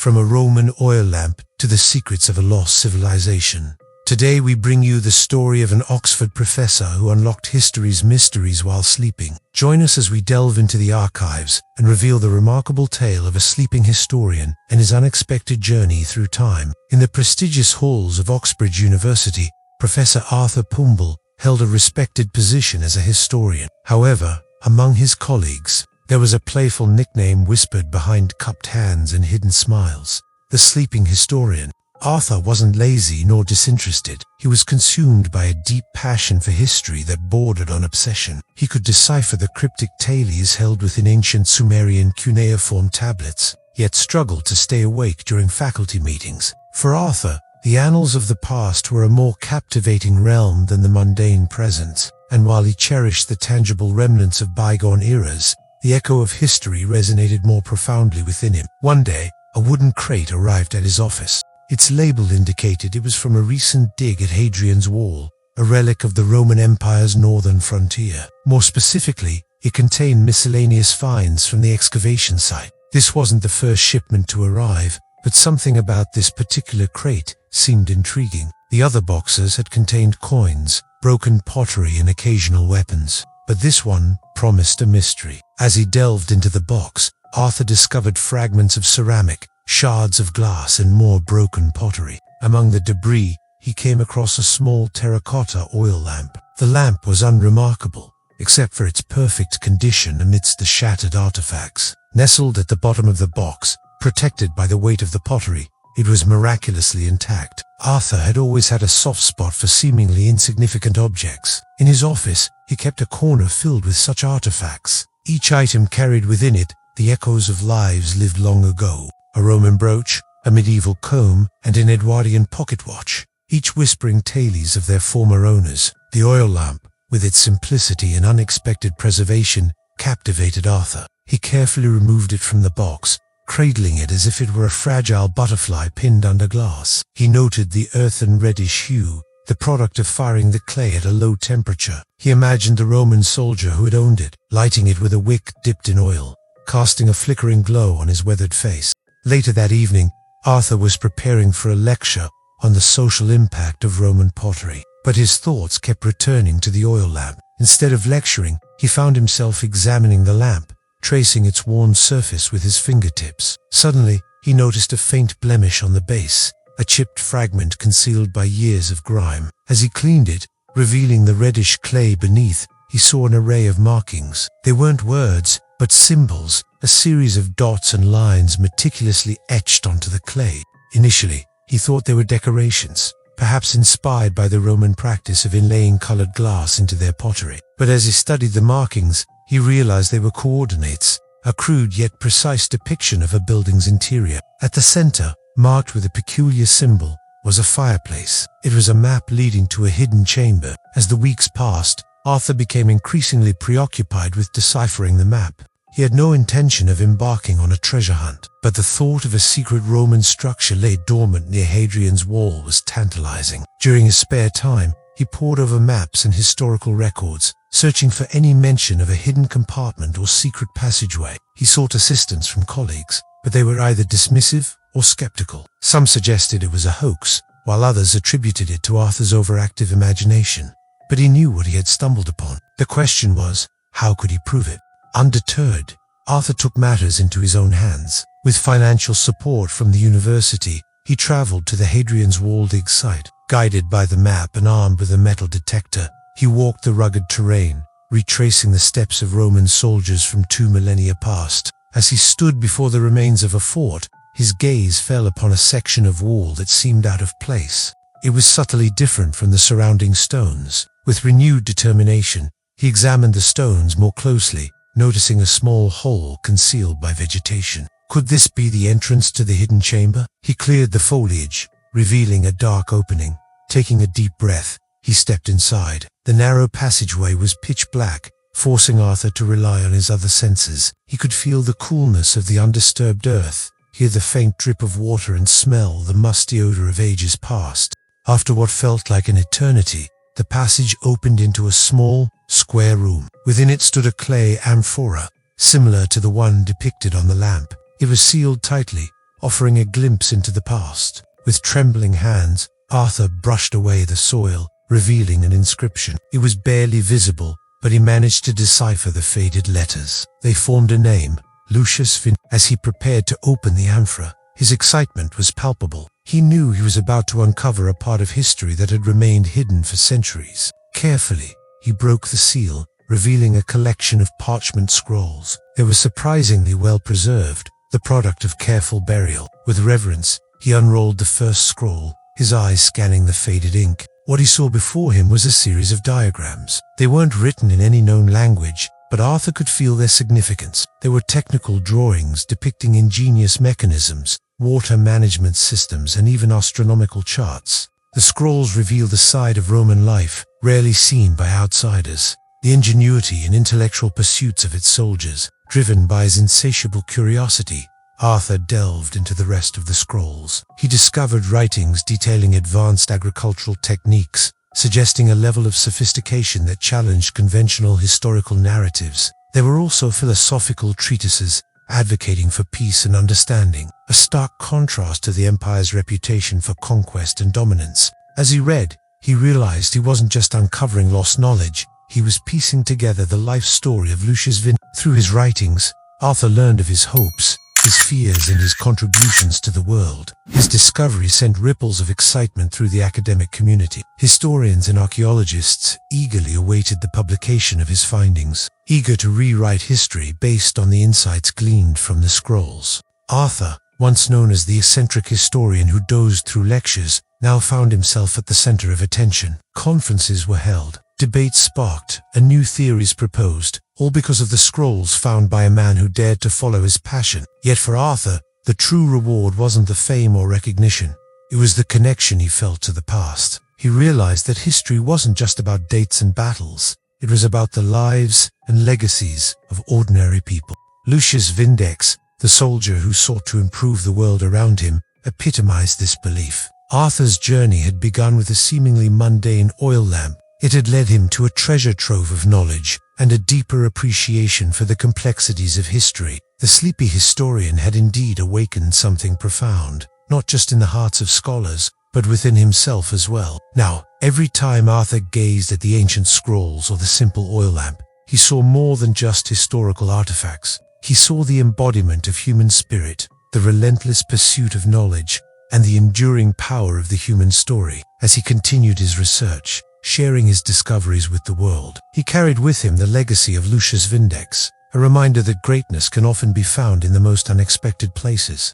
from a Roman oil lamp to the secrets of a lost civilization. Today we bring you the story of an Oxford professor who unlocked history's mysteries while sleeping. Join us as we delve into the archives and reveal the remarkable tale of a sleeping historian and his unexpected journey through time. In the prestigious halls of Oxbridge University, Professor Arthur Pumble held a respected position as a historian. However, among his colleagues, there was a playful nickname whispered behind cupped hands and hidden smiles: the sleeping historian. Arthur wasn't lazy nor disinterested. He was consumed by a deep passion for history that bordered on obsession. He could decipher the cryptic tales held within ancient Sumerian cuneiform tablets, yet struggled to stay awake during faculty meetings. For Arthur, the annals of the past were a more captivating realm than the mundane present, and while he cherished the tangible remnants of bygone eras, the echo of history resonated more profoundly within him. One day, a wooden crate arrived at his office. Its label indicated it was from a recent dig at Hadrian's Wall, a relic of the Roman Empire's northern frontier. More specifically, it contained miscellaneous finds from the excavation site. This wasn't the first shipment to arrive, but something about this particular crate seemed intriguing. The other boxes had contained coins, broken pottery, and occasional weapons, but this one promised a mystery. As he delved into the box, Arthur discovered fragments of ceramic, shards of glass, and more broken pottery. Among the debris, he came across a small terracotta oil lamp. The lamp was unremarkable, except for its perfect condition amidst the shattered artifacts. Nestled at the bottom of the box, protected by the weight of the pottery, it was miraculously intact. Arthur had always had a soft spot for seemingly insignificant objects. In his office, he kept a corner filled with such artifacts. Each item carried within it the echoes of lives lived long ago: a Roman brooch, a medieval comb, and an Edwardian pocket watch, each whispering tales of their former owners. The oil lamp, with its simplicity and unexpected preservation, captivated Arthur. He carefully removed it from the box, cradling it as if it were a fragile butterfly pinned under glass. He noted the earthen reddish hue, the product of firing the clay at a low temperature. He imagined the Roman soldier who had owned it, lighting it with a wick dipped in oil, casting a flickering glow on his weathered face. Later that evening, Arthur was preparing for a lecture on the social impact of Roman pottery, but his thoughts kept returning to the oil lamp. Instead of lecturing, he found himself examining the lamp, tracing its worn surface with his fingertips. Suddenly, he noticed a faint blemish on the base, a chipped fragment concealed by years of grime. As he cleaned it, revealing the reddish clay beneath, he saw an array of markings. They weren't words, but symbols, a series of dots and lines meticulously etched onto the clay. Initially, he thought they were decorations, perhaps inspired by the Roman practice of inlaying colored glass into their pottery. But as he studied the markings, he realized they were coordinates, a crude yet precise depiction of a building's interior. At the center, marked with a peculiar symbol, was a fireplace. It was a map leading to a hidden chamber. As the weeks passed, Arthur became increasingly preoccupied with deciphering the map. He had no intention of embarking on a treasure hunt, but the thought of a secret Roman structure laid dormant near Hadrian's Wall was tantalizing. During his spare time, he pored over maps and historical records, searching for any mention of a hidden compartment or secret passageway. He sought assistance from colleagues, but they were either dismissive or skeptical. Some suggested it was a hoax, while others attributed it to Arthur's overactive imagination. But he knew what he had stumbled upon. The question was, how could he prove it? Undeterred, Arthur took matters into his own hands. With financial support from the university, he traveled to the Hadrian's Wall dig site. Guided by the map and armed with a metal detector, he walked the rugged terrain, retracing the steps of Roman soldiers from 2 millennia past. As he stood before the remains of a fort, his gaze fell upon a section of wall that seemed out of place. It was subtly different from the surrounding stones. With renewed determination, he examined the stones more closely, noticing a small hole concealed by vegetation. Could this be the entrance to the hidden chamber? He cleared the foliage, revealing a dark opening. Taking a deep breath, he stepped inside. The narrow passageway was pitch black, forcing Arthur to rely on his other senses. He could feel the coolness of the undisturbed earth, hear the faint drip of water, and smell the musty odor of ages past. After what felt like an eternity, the passage opened into a small, square room. Within it stood a clay amphora, similar to the one depicted on the lamp. It was sealed tightly, offering a glimpse into the past. With trembling hands, Arthur brushed away the soil, revealing an inscription. It was barely visible, but he managed to decipher the faded letters. They formed a name, Lucius Vindex. As he prepared to open the amphora, his excitement was palpable. He knew he was about to uncover a part of history that had remained hidden for centuries. Carefully, he broke the seal, revealing a collection of parchment scrolls. They were surprisingly well preserved, the product of careful burial. With reverence, he unrolled the first scroll, his eyes scanning the faded ink. What he saw before him was a series of diagrams. They weren't written in any known language, but Arthur could feel their significance. They were technical drawings depicting ingenious mechanisms, water management systems, and even astronomical charts. The scrolls revealed a side of Roman life rarely seen by outsiders. The ingenuity and intellectual pursuits of its soldiers, driven by his insatiable curiosity. Arthur delved into the rest of the scrolls. He discovered writings detailing advanced agricultural techniques, suggesting a level of sophistication that challenged conventional historical narratives. There were also philosophical treatises advocating for peace and understanding, a stark contrast to the empire's reputation for conquest and dominance. As he read, he realized he wasn't just uncovering lost knowledge, he was piecing together the life story of Lucius Vindex. Through his writings, Arthur learned of his hopes, his fears, and his contributions to the world. His discovery sent ripples of excitement through the academic community. Historians and archaeologists eagerly awaited the publication of his findings, eager to rewrite history based on the insights gleaned from the scrolls. Arthur, once known as the eccentric historian who dozed through lectures, now found himself at the center of attention. Conferences were held, debates sparked, and new theories proposed, all because of the scrolls found by a man who dared to follow his passion. Yet for Arthur, the true reward wasn't the fame or recognition. It was the connection he felt to the past. He realized that history wasn't just about dates and battles. It was about the lives and legacies of ordinary people. Lucius Vindex, the soldier who sought to improve the world around him, epitomized this belief. Arthur's journey had begun with a seemingly mundane oil lamp. It had led him to a treasure trove of knowledge and a deeper appreciation for the complexities of history. The sleepy historian had indeed awakened something profound, not just in the hearts of scholars, but within himself as well. Now, every time Arthur gazed at the ancient scrolls or the simple oil lamp, he saw more than just historical artifacts. He saw the embodiment of human spirit, the relentless pursuit of knowledge, and the enduring power of the human story. As he continued his research, sharing his discoveries with the world, he carried with him the legacy of Lucius Vindex, a reminder that greatness can often be found in the most unexpected places.